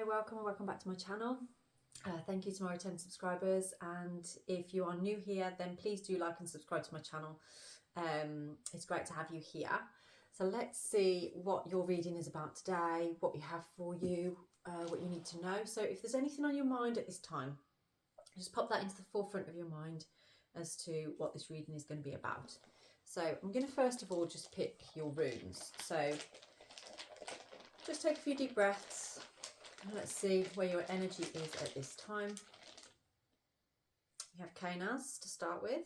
welcome and welcome back to my channel. Thank you to my returning subscribers, and if you are new here then please do like and subscribe to my channel. It's great to have you here. So let's see what your reading is about today, what we have for you, what you need to know. So if there's anything on your mind at this time, just pop that into the forefront of your mind as to what this reading is going to be about. So I'm going to first of all just pick your runes. So just take a few deep breaths and let's see where your energy is at this time. We have Kanas to start with.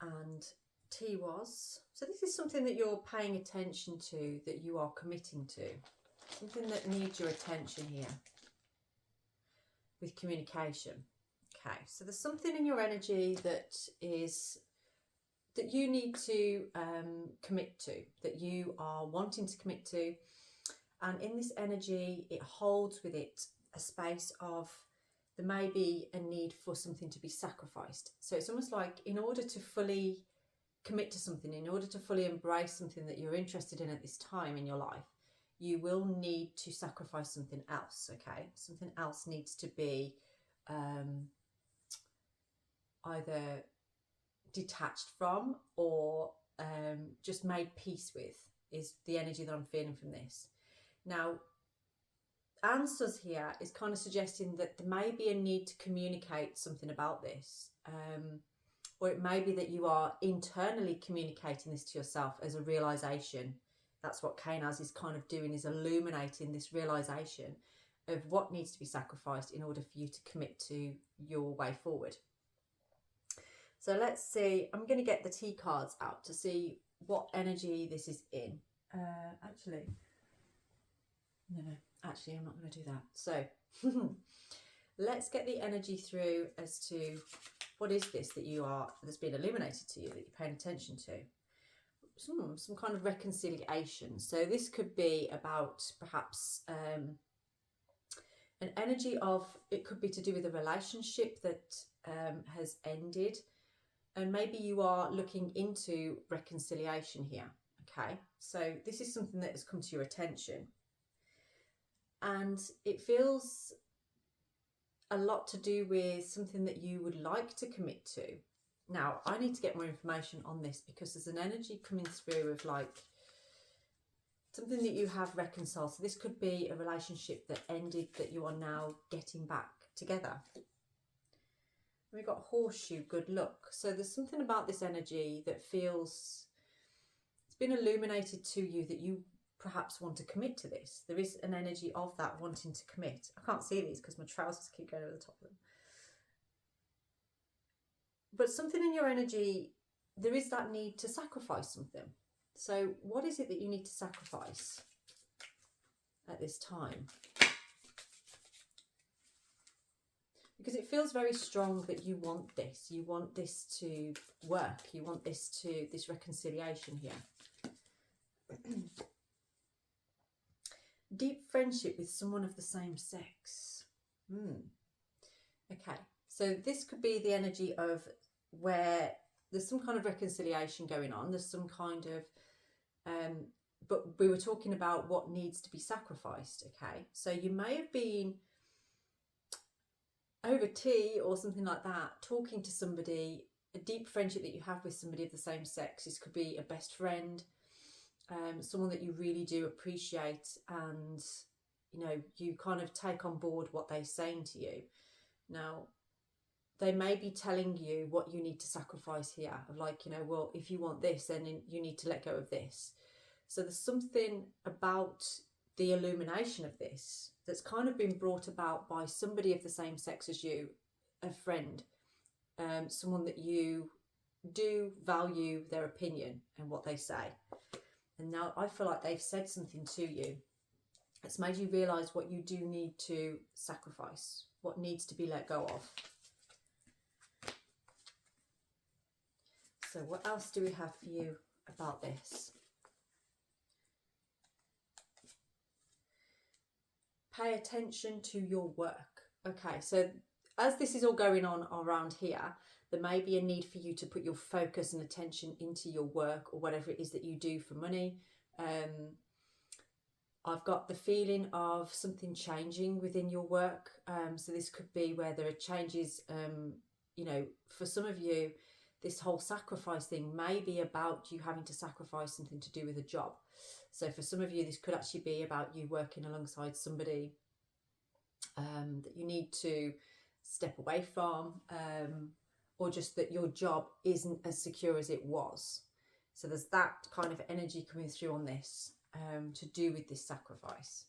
And Tiwas. So this is something that you're paying attention to, that you are committing to. Something that needs your attention here with communication. Okay, so there's something in your energy that you need to commit to, that you are wanting to commit to. And in this energy, it holds with it a space of, there may be a need for something to be sacrificed. So it's almost like in order to fully commit to something, in order to fully embrace something that you're interested in at this time in your life, you will need to sacrifice something else, okay? Something else needs to be either detached from or just made peace with, is the energy that I'm feeling from this. Now, answers here is kind of suggesting that there may be a need to communicate something about this, or it may be that you are internally communicating this to yourself as a realization. That's what Kanas is kind of doing, is illuminating this realization of what needs to be sacrificed in order for you to commit to your way forward. So let's see, I'm going to get the T cards out to see what energy this is in. Actually, I'm not going to do that. So let's get the energy through as to what is this that's been illuminated to you, that you're paying attention to. Some kind of reconciliation. So this could be about perhaps an energy of, it could be to do with a relationship that has ended. And maybe you are looking into reconciliation here, okay? So this is something that has come to your attention. And it feels a lot to do with something that you would like to commit to. Now, I need to get more information on this because there's an energy coming through of like something that you have reconciled. So this could be a relationship that ended that you are now getting back together. We've got horseshoe, good luck. So there's something about this energy that feels, it's been illuminated to you that you perhaps want to commit to this. There is an energy of that wanting to commit. I can't see these because my trousers keep going over the top of them. But something in your energy, there is that need to sacrifice something. So what is it that you need to sacrifice at this time? Because it feels very strong that you want this to work, you want this reconciliation here. Deep friendship with someone of the same sex. Okay, so this could be the energy of where there's some kind of reconciliation going on, there's some kind of, but we were talking about what needs to be sacrificed, okay? So you may have been over tea or something like that, talking to somebody, a deep friendship that you have with somebody of the same sex. This could be a best friend, someone that you really do appreciate, and you kind of take on board what they're saying to you. Now, they may be telling you what you need to sacrifice here, of like, well, if you want this, then you need to let go of this. So there's something about the illumination of this that's kind of been brought about by somebody of the same sex as you, a friend, someone that you do value their opinion and what they say. And now I feel like they've said something to you. It's made you realise what you do need to sacrifice, what needs to be let go of. So what else do we have for you about this? Pay attention to your work. Okay, so as this is all going on around here, there may be a need for you to put your focus and attention into your work or whatever it is that you do for money. I've got the feeling of something changing within your work. So this could be where there are changes, you know, for some of you, this whole sacrifice thing may be about you having to sacrifice something to do with a job. So for some of you, this could actually be about you working alongside somebody that you need to step away from, or just that your job isn't as secure as it was. So there's that kind of energy coming through on this, to do with this sacrifice.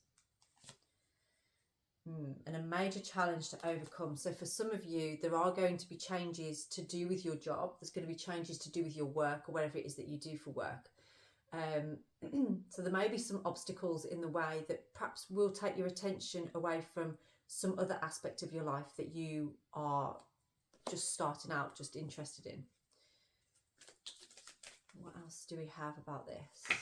And a major challenge to overcome. So for some of you, there are going to be changes to do with your job. There's going to be changes to do with your work, or whatever it is that you do for work. So there may be some obstacles in the way that perhaps will take your attention away from some other aspect of your life that you are just starting out, just interested in. What else do we have about this?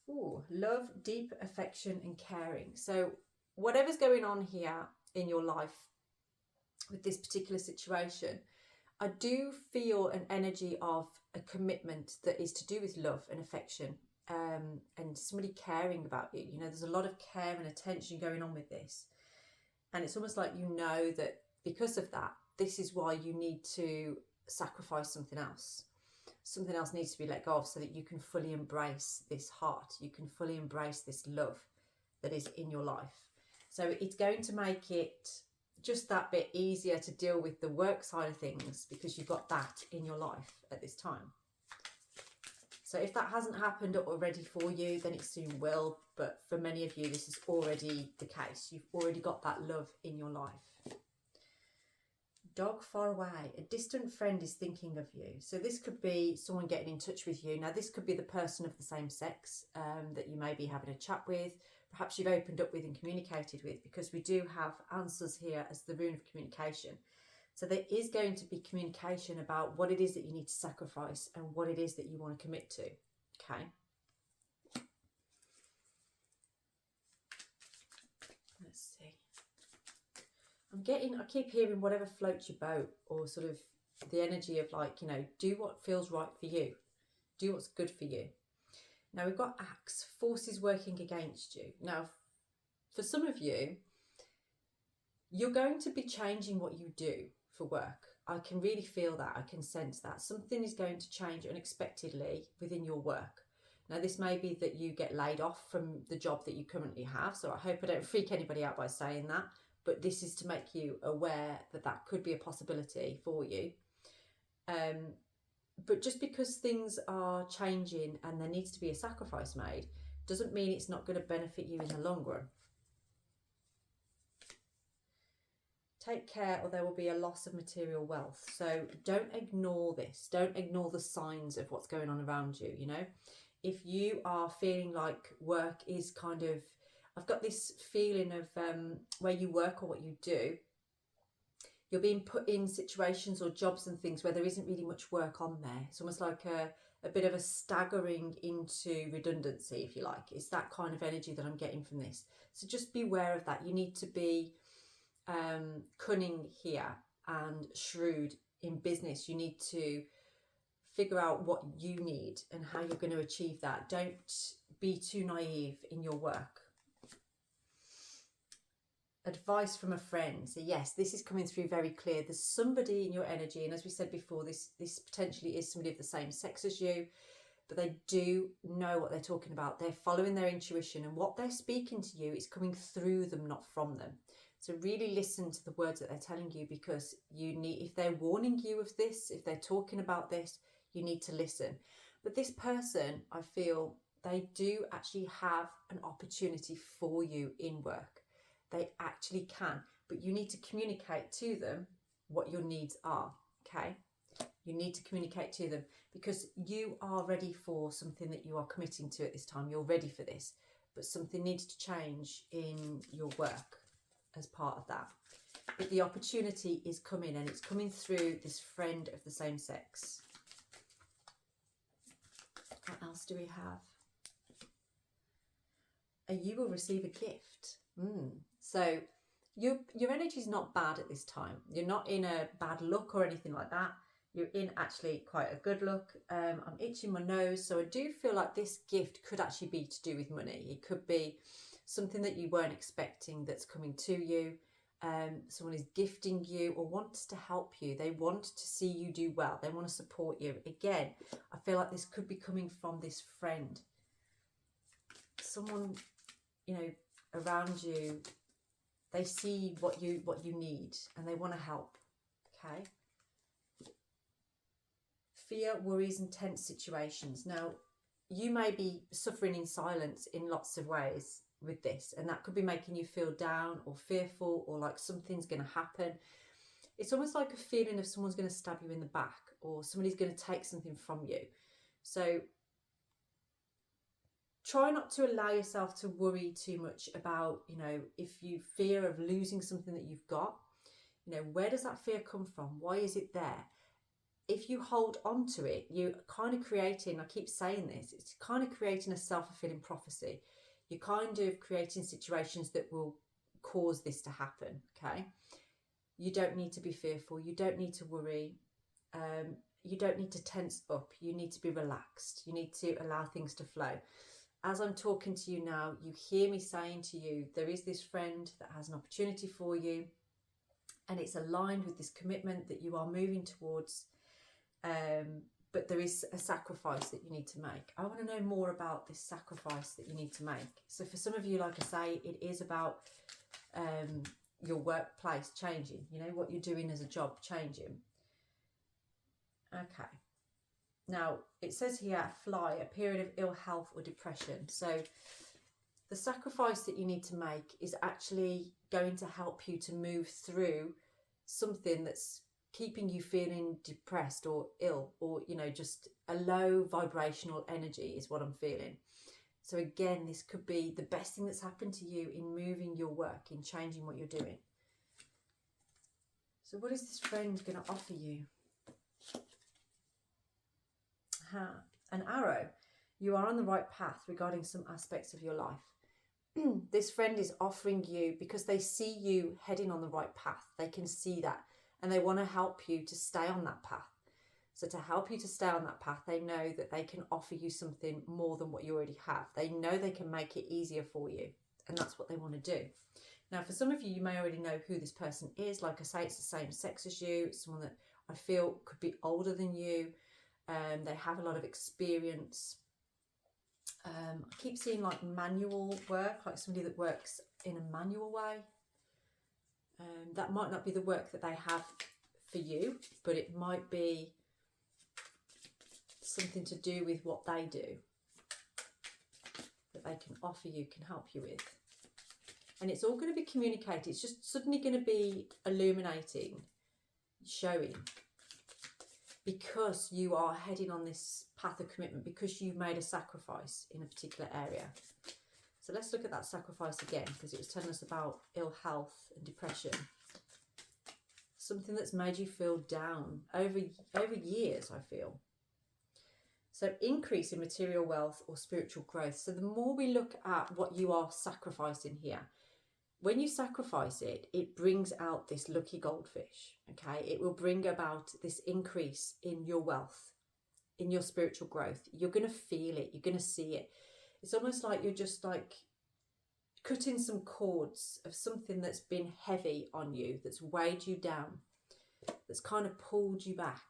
Ooh, love, deep affection and caring. So whatever's going on here in your life with this particular situation, I do feel an energy of a commitment that is to do with love and affection, and somebody caring about you. You know, there's a lot of care and attention going on with this. And it's almost like you know that because of that, this is why you need to sacrifice something else. Something else needs to be let go of so that you can fully embrace this heart. You can fully embrace this love that is in your life. So it's going to make it just that bit easier to deal with the work side of things, because you've got that in your life at this time. So if that hasn't happened already for you, then it soon will. But for many of you, this is already the case. You've already got that love in your life. Dog far away. A distant friend is thinking of you. So this could be someone getting in touch with you. Now, this could be the person of the same sex that you may be having a chat with. Perhaps you've opened up with and communicated with, because we do have answers here as the rune of communication. So there is going to be communication about what it is that you need to sacrifice and what it is that you want to commit to. Okay. Let's see. I keep hearing whatever floats your boat, or sort of the energy of like, you know, do what feels right for you. Do what's good for you. Now we've got Axe, forces working against you. Now, for some of you, you're going to be changing what you do for work. I can really feel that. I can sense that. Something is going to change unexpectedly within your work. Now, this may be that you get laid off from the job that you currently have. So I hope I don't freak anybody out by saying that. But this is to make you aware that that could be a possibility for you. But just because things are changing and there needs to be a sacrifice made, doesn't mean it's not going to benefit you in the long run. Take care, or there will be a loss of material wealth. So don't ignore this. Don't ignore the signs of what's going on around you, you know. If you are feeling like work is kind of, I've got this feeling of where you work or what you do, you're being put in situations or jobs and things where there isn't really much work on there. It's almost like a bit of a staggering into redundancy, if you like. It's that kind of energy that I'm getting from this. So just be aware of that. You need to be cunning here and shrewd in business. You need to figure out what you need and how you're going to achieve that. Don't be too naive in your work. Advice from a friend. So yes, this is coming through very clear. There's somebody in your energy, and as we said before, this potentially is somebody of the same sex as you, but they do know what they're talking about. They're following their intuition, and what they're speaking to you is coming through them, not from them. So really listen to the words that they're telling you, because you need, if they're warning you of this, if they're talking about this, you need to listen. But this person, I feel, they do actually have an opportunity for you in work. They actually can, but you need to communicate to them what your needs are, okay? You need to communicate to them, because you are ready for something that you are committing to at this time. You're ready for this, but something needs to change in your work as part of that. But the opportunity is coming, and it's coming through this friend of the same sex. What else do we have? You will receive a gift. So your energy is not bad at this time. You're not in a bad luck or anything like that. You're in actually quite a good look. I'm itching my nose, so I do feel like this gift could actually be to do with money. It could be something that you weren't expecting that's coming to you. Someone is gifting you or wants to help you. They want to see you do well. They want to support you. Again, I feel like this could be coming from this friend. Someone, you know, around you. They see what you need and they want to help. Okay. Fear, worries, and tense situations. Now, you may be suffering in silence in lots of ways with this, and that could be making you feel down or fearful or like something's going to happen. It's almost like a feeling of someone's going to stab you in the back or somebody's going to take something from you. So try not to allow yourself to worry too much about, you know, if you fear of losing something that you've got, you know, where does that fear come from? Why is it there? If you hold on to it, you're kind of creating, I keep saying this, it's kind of creating a self-fulfilling prophecy. You're kind of creating situations that will cause this to happen, okay? You don't need to be fearful. You don't need to worry. You don't need to tense up. You need to be relaxed. You need to allow things to flow. As I'm talking to you now, you hear me saying to you, there is this friend that has an opportunity for you, and it's aligned with this commitment that you are moving towards. But there is a sacrifice that you need to make. I want to know more about this sacrifice that you need to make. So for some of you, like I say, it is about your workplace changing, you know, what you're doing as a job changing. Okay. Now, it says here, fly, a period of ill health or depression. So the sacrifice that you need to make is actually going to help you to move through something that's keeping you feeling depressed or ill, or, you know, just a low vibrational energy is what I'm feeling. So again, this could be the best thing that's happened to you in moving your work, in changing what you're doing. So what is this friend going to offer you? An arrow. You are on the right path regarding some aspects of your life. This friend is offering you because they see you heading on the right path. They can see that. And they want to help you to stay on that path. So to help you to stay on that path, they know that they can offer you something more than what you already have. They know they can make it easier for you. And that's what they want to do. Now, for some of you, you may already know who this person is. Like I say, it's the same sex as you. It's someone that I feel could be older than you. They have a lot of experience. I keep seeing like manual work, like somebody that works in a manual way. That might not be the work that they have for you, but it might be something to do with what they do that they can offer you, can help you with. And it's all going to be communicated. It's just suddenly going to be illuminating, showing, because you are heading on this path of commitment, because you've made a sacrifice in a particular area. So let's look at that sacrifice again, because it was telling us about ill health and depression. Something that's made you feel down over years, I feel. So increase in material wealth or spiritual growth. So the more we look at what you are sacrificing here, when you sacrifice it, it brings out this lucky goldfish, okay? It will bring about this increase in your wealth, in your spiritual growth. You're going to feel it. You're going to see it. It's almost like you're just like cutting some cords of something that's been heavy on you, that's weighed you down, that's kind of pulled you back,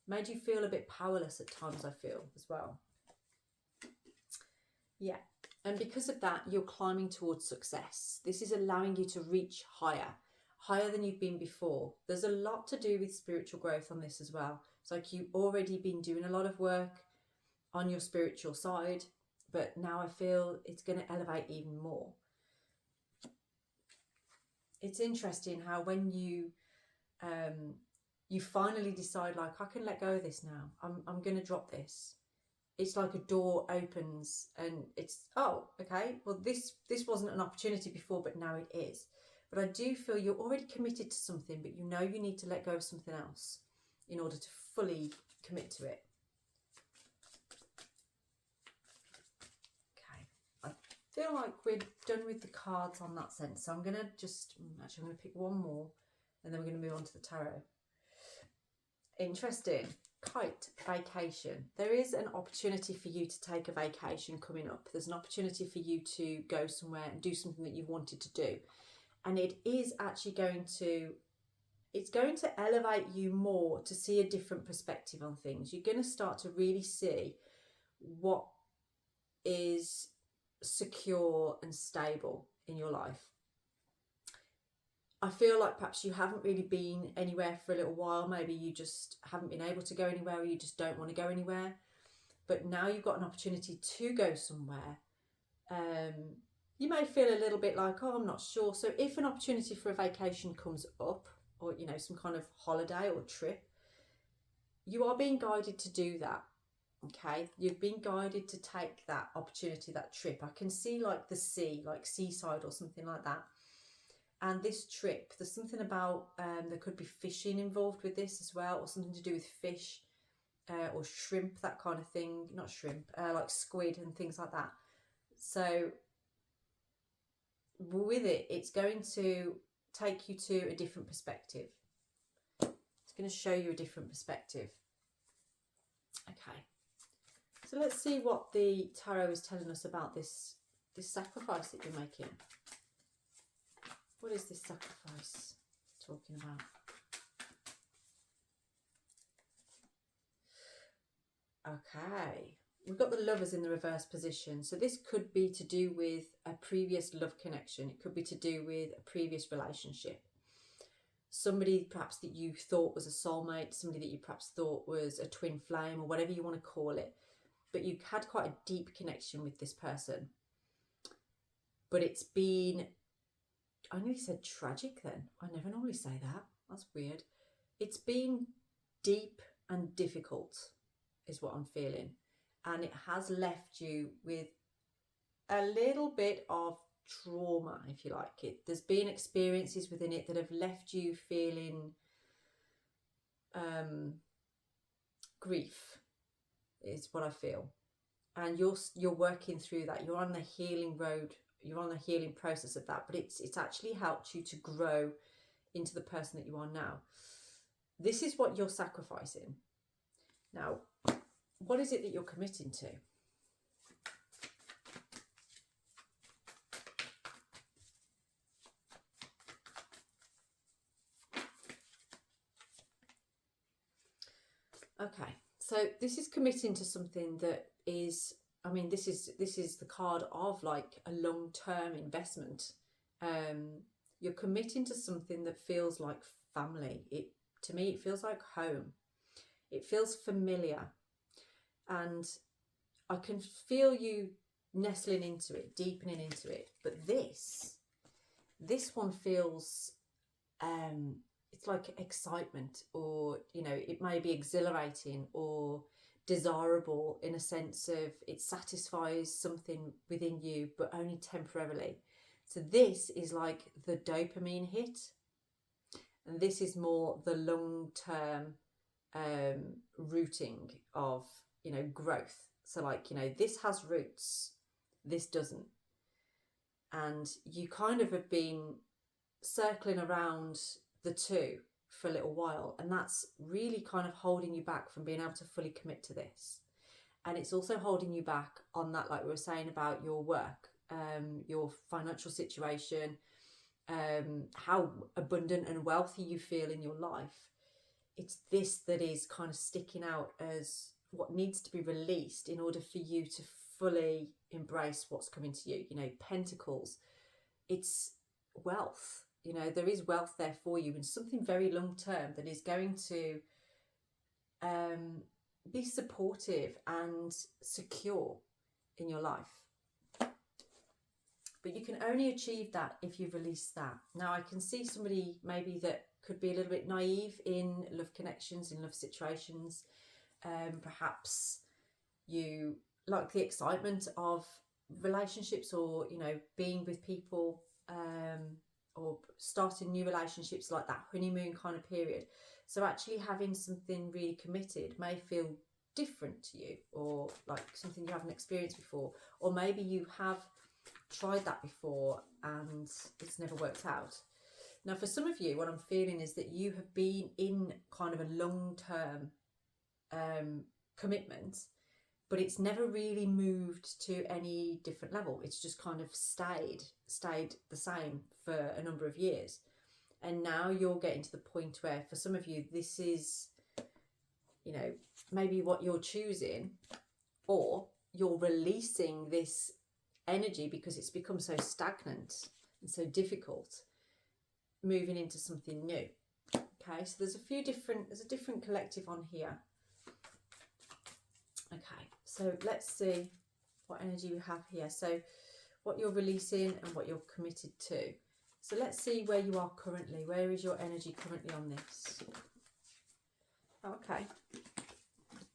made you feel a bit powerless at times, I feel, as well. Yeah. And because of that, you're climbing towards success. This is allowing you to reach higher than you've been before. There's a lot to do with spiritual growth on this as well. It's like you've already been doing a lot of work on your spiritual side, but now I feel it's going to elevate even more. It's interesting how when you finally decide, like, I can let go of this now. I'm going to drop this. It's like a door opens and it's, oh, okay, well, this wasn't an opportunity before, but now it is. But I do feel you're already committed to something, but you know you need to let go of something else in order to fully commit to it. Okay, I feel like we're done with the cards on that sense. So I'm going to just, actually I'm going to pick one more and then we're going to move on to the tarot. Interesting. Kite, vacation. There is an opportunity for you to take a vacation coming up. There's an opportunity for you to go somewhere and do something that you've wanted to do. And it is actually it's going to elevate you more to see a different perspective on things. You're going to start to really see what is secure and stable in your life. I feel like perhaps you haven't really been anywhere for a little while. Maybe you just haven't been able to go anywhere, or you just don't want to go anywhere. But now you've got an opportunity to go somewhere. You may feel a little bit like, oh, I'm not sure. So if an opportunity for a vacation comes up, or, you know, some kind of holiday or trip, you are being guided to do that. Okay, you've been guided to take that opportunity, that trip. I can see like the sea, like seaside or something like that. And this trip, there's something about, there could be fishing involved with this as well, or something to do with fish or shrimp, that kind of thing. Not shrimp, like squid and things like that. So with it, it's going to take you to a different perspective. It's going to show you a different perspective. Okay. So let's see what the tarot is telling us about this sacrifice that you're making. What is this sacrifice talking about? Okay, we've got the Lovers in the reverse position. So this could be to do with a previous love connection. It could be to do with a previous relationship. Somebody perhaps that you thought was a soulmate, somebody that you perhaps thought was a twin flame, or whatever you want to call it. But you had quite a deep connection with this person. But it's been, I nearly said tragic then. I never normally say that. That's weird. It's been deep and difficult is what I'm feeling. And it has left you with a little bit of trauma, if you like it. There's been experiences within it that have left you feeling grief is what I feel. And you're working through that. You're on the healing road. You're on the healing process of that. But it's actually helped you to grow into the person that you are now. This is what you're sacrificing. Now, what is it that you're committing to? Okay, so this is committing to something that is, I mean, this is the card of like a long-term investment. You're committing to something that feels like family. To me, it feels like home. It feels familiar. And I can feel you nestling into it, deepening into it. But this one feels, it's like excitement, or, you know, it may be exhilarating or desirable in a sense of it satisfies something within you, but only temporarily. So this is like the dopamine hit. And this is more the long-term rooting of, you know, growth. So like, you know, this has roots, this doesn't. And you kind of have been circling around the two for a little while, and that's really kind of holding you back from being able to fully commit to this. And it's also holding you back on that, like we were saying about your work, your financial situation, how abundant and wealthy you feel in your life. It's this that is kind of sticking out as what needs to be released in order for you to fully embrace what's coming to you. You know, Pentacles, it's wealth. You know, there is wealth there for you, and something very long term that is going to be supportive and secure in your life. But you can only achieve that if you release that. Now, I can see somebody maybe that could be a little bit naive in love connections, in love situations. Perhaps you like the excitement of relationships, or, you know, being with people, or starting new relationships, like that honeymoon kind of period. So actually having something really committed may feel different to you, or like something you haven't experienced before, or maybe you have tried that before and it's never worked out. Now, for some of you, what I'm feeling is that you have been in kind of a long-term commitment, but it's never really moved to any different level. It's just kind of stayed the same for a number of years. And now you're getting to the point where, for some of you, this is, you know, maybe what you're choosing, or you're releasing this energy because it's become so stagnant and so difficult, moving into something new. Okay, so there's a different collective on here. Okay, so let's see what energy we have here. So what you're releasing and what you're committed to. So let's see where you are currently. Where is your energy currently on this? Okay.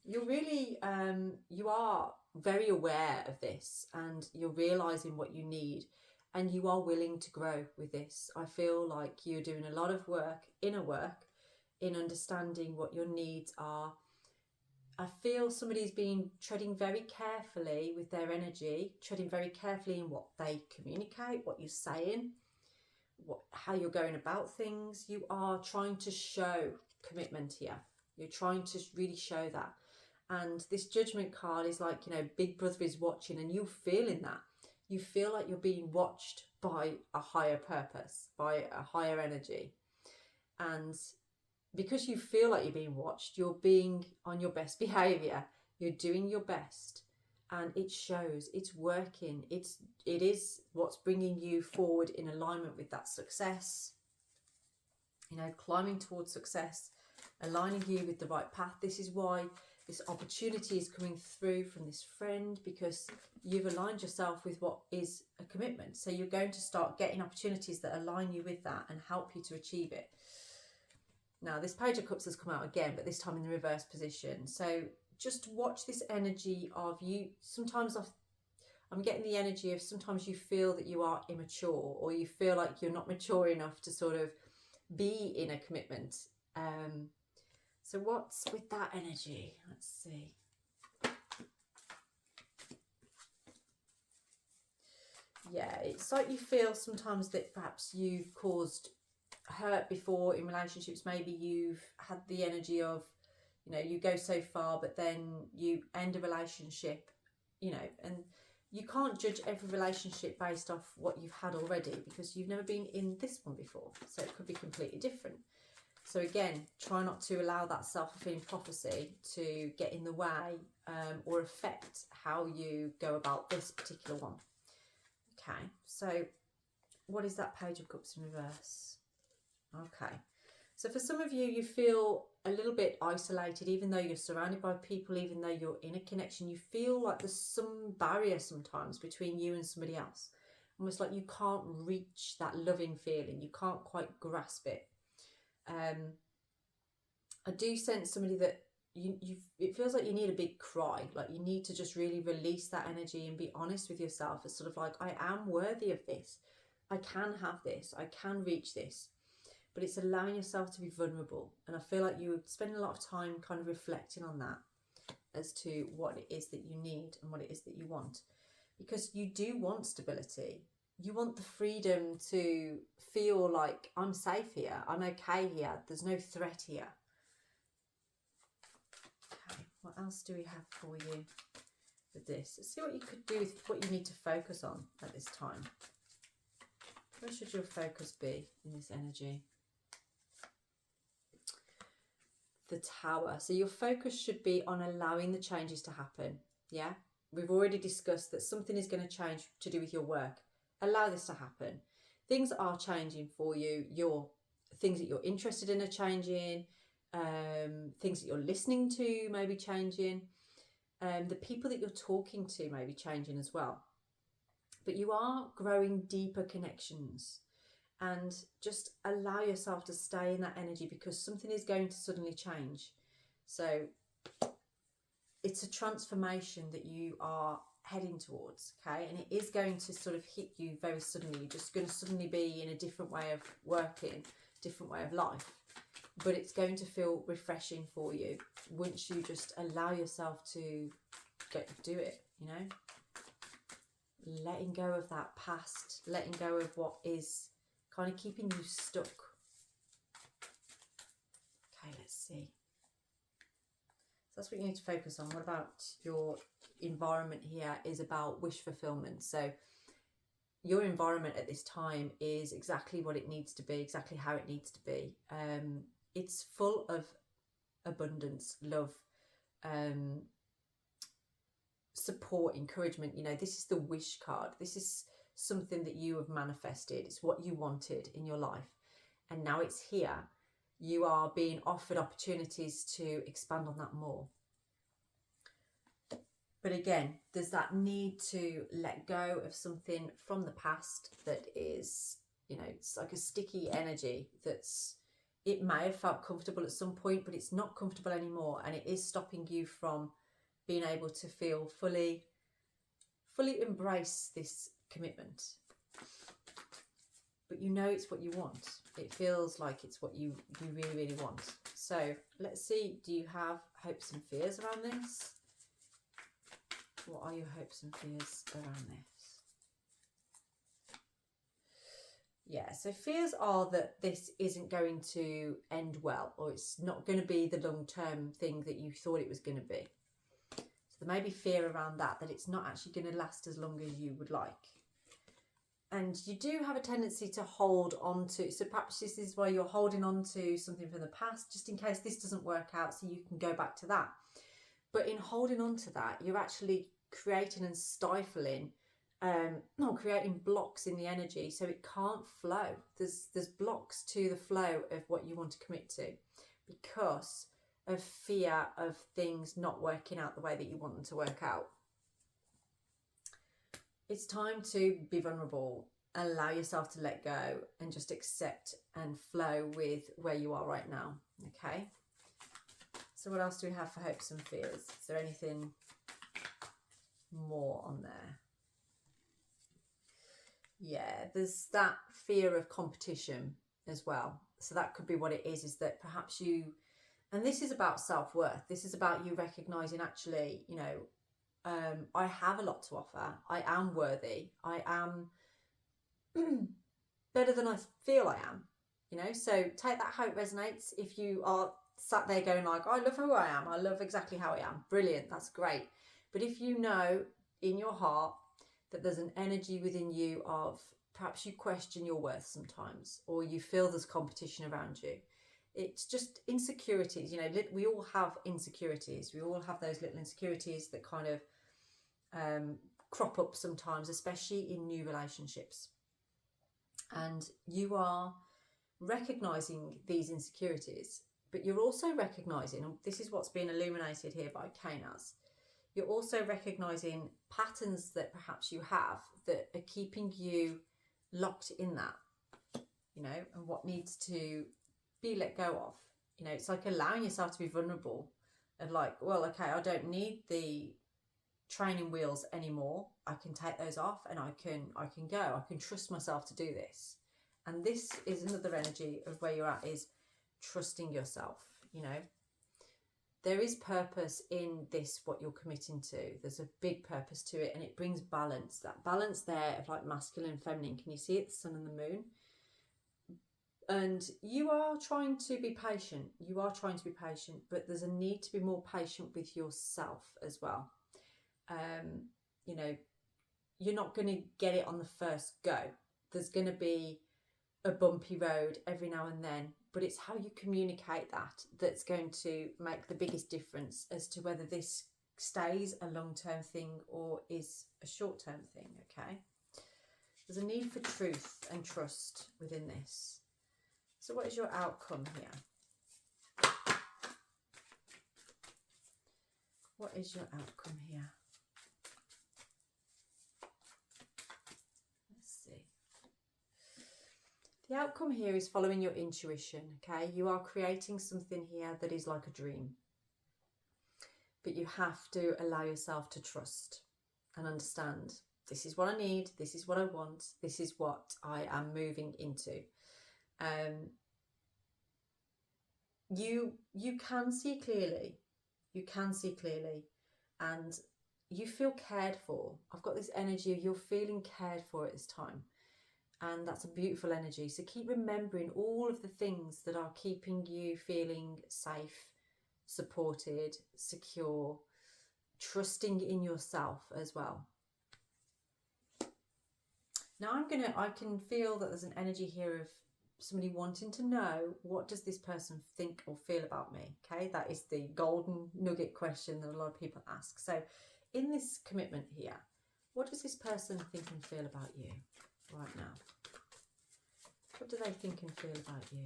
You're really, you are very aware of this, and you're realising what you need, and you are willing to grow with this. I feel like you're doing a lot of work, inner work, in understanding what your needs are. I feel somebody's been treading very carefully with their energy, treading very carefully in what they communicate, what you're saying, how you're going about things. You are trying to show commitment here. You're trying to really show that. And this Judgment card is like, you know, Big Brother is watching, and you're feeling that. You feel like you're being watched by a higher purpose, by a higher energy. And because you feel like you're being watched, you're being on your best behaviour. You're doing your best, and it shows. It's working. It is what's bringing you forward in alignment with that success. You know, climbing towards success, aligning you with the right path. This is why this opportunity is coming through from this friend, because you've aligned yourself with what is a commitment. So you're going to start getting opportunities that align you with that and help you to achieve it. Now, this Page of Cups has come out again, but this time in the reverse position. So just watch this energy of you. Sometimes I'm getting the energy of sometimes you feel that you are immature, or you feel like you're not mature enough to sort of be in a commitment. So what's with that energy? Let's see. Yeah, it's like you feel sometimes that perhaps you've caused hurt before in relationships. Maybe you've had the energy of, you know, you go so far, but then you end a relationship, you know, and you can't judge every relationship based off what you've had already, because you've never been in this one before. So it could be completely different. So again, try not to allow that self-fulfilling prophecy to get in the way or affect how you go about this particular one. Okay, so what is that Page of Cups in reverse? Okay, so for some of you, you feel a little bit isolated, even though you're surrounded by people, even though you're in a connection. You feel like there's some barrier sometimes between you and somebody else. Almost like you can't reach that loving feeling. You can't quite grasp it. I do sense somebody that it feels like you need a big cry, like you need to just really release that energy and be honest with yourself. It's sort of like, I am worthy of this. I can have this. I can reach this. But it's allowing yourself to be vulnerable. And I feel like you spend a lot of time kind of reflecting on that as to what it is that you need and what it is that you want. Because you do want stability. You want the freedom to feel like, I'm safe here, I'm okay here, there's no threat here. Okay, what else do we have for you with this? Let's see what you could do with what you need to focus on at this time. Where should your focus be in this energy? The Tower. So your focus should be on allowing the changes to happen. Yeah, we've already discussed that something is going to change to do with your work. Allow this to happen. Things are changing for you. Your things that you're interested in are changing. Things that you're listening to may be changing. The people that you're talking to may be changing as well. But you are growing deeper connections. And just allow yourself to stay in that energy, because something is going to suddenly change. So it's a transformation that you are heading towards, okay? And it is going to sort of hit you very suddenly. You're just going to suddenly be in a different way of working, different way of life. But it's going to feel refreshing for you once you just allow yourself to do it, you know? Letting go of that past, letting go of what is kind of keeping you stuck. Okay, let's see. So that's what you need to focus on. What about your environment here is about wish fulfillment. So your environment at this time is exactly what it needs to be, exactly how it needs to be. It's full of abundance, love, support, encouragement. You know, this is the wish card. This is something that you have manifested. It's what you wanted in your life, and now it's here. You are being offered opportunities to expand on that more. But again, there's that need to let go of something from the past that is, you know, it's like a sticky energy that's, it may have felt comfortable at some point, but it's not comfortable anymore, and it is stopping you from being able to feel fully embrace this commitment. But you know it's what you want. It feels like it's what you really, really want. So let's see, do you have hopes and fears around this? What are your hopes and fears around this? Yeah, so fears are that this isn't going to end well, or it's not going to be the long-term thing that you thought it was going to be. So there may be fear around that it's not actually going to last as long as you would like. And you do have a tendency to hold on to, so perhaps this is why you're holding on to something from the past, just in case this doesn't work out, so you can go back to that. But in holding on to that, you're actually creating and stifling, or creating blocks in the energy, so it can't flow. There's blocks to the flow of what you want to commit to because of fear of things not working out the way that you want them to work out. It's time to be vulnerable, allow yourself to let go and just accept and flow with where you are right now. Okay. So what else do we have for hopes and fears? Is there anything more on there? Yeah, there's that fear of competition as well. So that could be what it is that perhaps you, and this is about self-worth. This is about you recognizing, actually, you know, I have a lot to offer. I am worthy. I am better than I feel I am, you know. So take that how it resonates. If you are sat there going like, I love who I am, I love exactly how I am, brilliant, that's great. But if you know in your heart that there's an energy within you of perhaps you question your worth sometimes, or you feel there's competition around you, it's just insecurities. You know, we all have insecurities. We all have those little insecurities that kind of crop up sometimes, especially in new relationships. And you are recognizing these insecurities, but you're also recognizing, and this is what's being illuminated here by Kanas, you're also recognizing patterns that perhaps you have that are keeping you locked in that, you know, and what needs to be let go of. You know, it's like allowing yourself to be vulnerable and like, well, okay, I don't need the training wheels anymore. I can take those off and I can go. I can trust myself to do this. And this is another energy of where you're at, is trusting yourself. You know, there is purpose in this, what you're committing to. There's a big purpose to it, and it brings balance. That balance there of like masculine and feminine. Can you see it? The sun and the moon. And you are trying to be patient. You are trying to be patient, but there's a need to be more patient with yourself as well. You know, you're not going to get it on the first go. There's going to be a bumpy road every now and then, but it's how you communicate that's going to make the biggest difference as to whether this stays a long-term thing or is a short-term thing. Okay, there's a need for truth and trust within this. So what is your outcome here? What is your outcome here? The outcome here is following your intuition, okay? You are creating something here that is like a dream. But you have to allow yourself to trust and understand, this is what I need, this is what I want, this is what I am moving into. You can see clearly. You can see clearly. And you feel cared for. I've got this energy of you're feeling cared for at this time. And that's a beautiful energy. So keep remembering all of the things that are keeping you feeling safe, supported, secure, trusting in yourself as well. Now I can feel that there's an energy here of somebody wanting to know, what does this person think or feel about me? Okay, that is the golden nugget question that a lot of people ask. So in this commitment here, what does this person think and feel about you right now? What do they think and feel about you?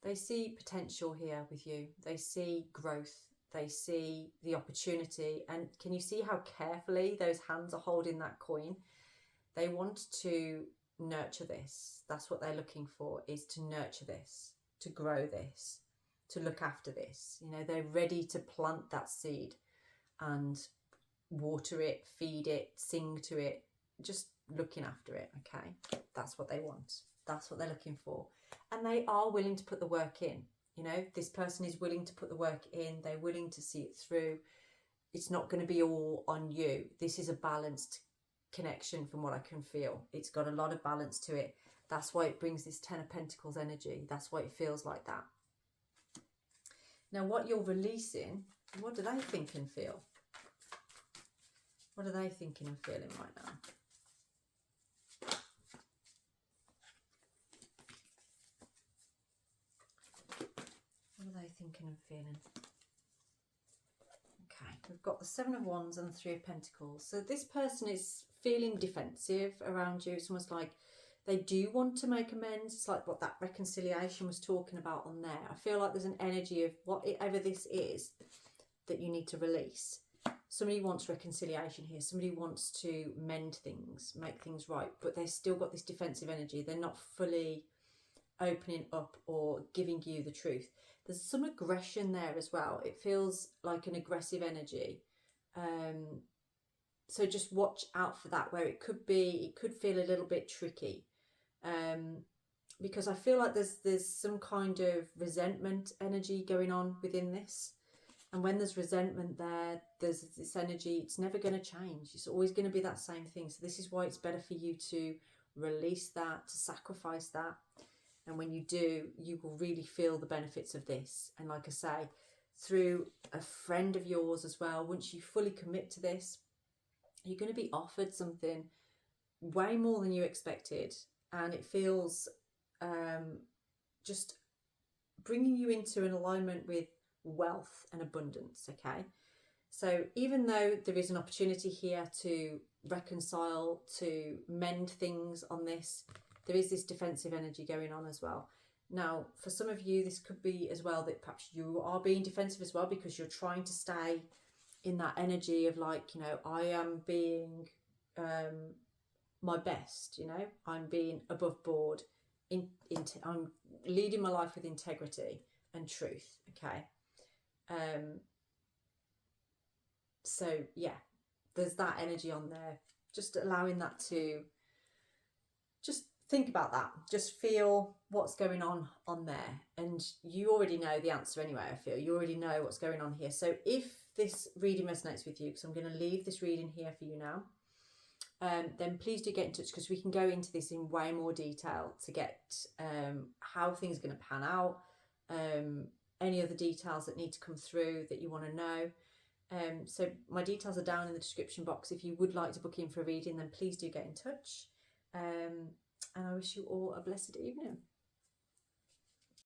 They see potential here with you. They see growth. They see the opportunity. And can you see how carefully those hands are holding that coin? They want to nurture this. That's what they're looking for, is to nurture this, to grow this, to look after this. You know, they're ready to plant that seed and water it, feed it, sing to it, just looking after it. Okay, that's what they want. That's what they're looking for. And they are willing to put the work in. You know, this person is willing to put the work in. They're willing to see it through. It's not going to be all on you. This is a balanced connection from what I can feel. It's got a lot of balance to it. That's why it brings this Ten of Pentacles energy. That's why it feels like that. Now, what you're releasing, what do they think and feel? What are they thinking and feeling right now? What are they thinking and feeling? Okay, we've got the Seven of Wands and the Three of Pentacles. So this person is feeling defensive around you. It's almost like they do want to make amends. It's like what that reconciliation was talking about on there. I feel like there's an energy of whatever this is that you need to release. Somebody wants reconciliation here. Somebody wants to mend things, make things right, but they've still got this defensive energy. They're not fully opening up or giving you the truth. There's some aggression there as well. It feels like an aggressive energy. So just watch out for that, where it could feel a little bit tricky. Because I feel like there's some kind of resentment energy going on within this. And when there's resentment there, there's this energy, it's never going to change. It's always going to be that same thing. So this is why it's better for you to release that, to sacrifice that. And when you do, you will really feel the benefits of this. And like I say, through a friend of yours as well, once you fully commit to this, you're going to be offered something way more than you expected. And it feels just bringing you into an alignment with wealth and abundance. Okay, so even though there is an opportunity here to reconcile, to mend things on this, there is this defensive energy going on as well. Now, for some of you, this could be as well that perhaps you are being defensive as well, because you're trying to stay in that energy of like, you know, I am being my best, you know, I'm being above board, I'm leading my life with integrity and truth. Okay. So yeah, there's that energy on there. Just allowing that to just think about that. Just feel what's going on there. And you already know the answer anyway, I feel. You already know what's going on here. So if this reading resonates with you, because I'm going to leave this reading here for you now, then please do get in touch, because we can go into this in way more detail to get how things are going to pan out, any other details that need to come through that you want to know. So my details are down in the description box. If you would like to book in for a reading, then please do get in touch. And I wish you all a blessed evening.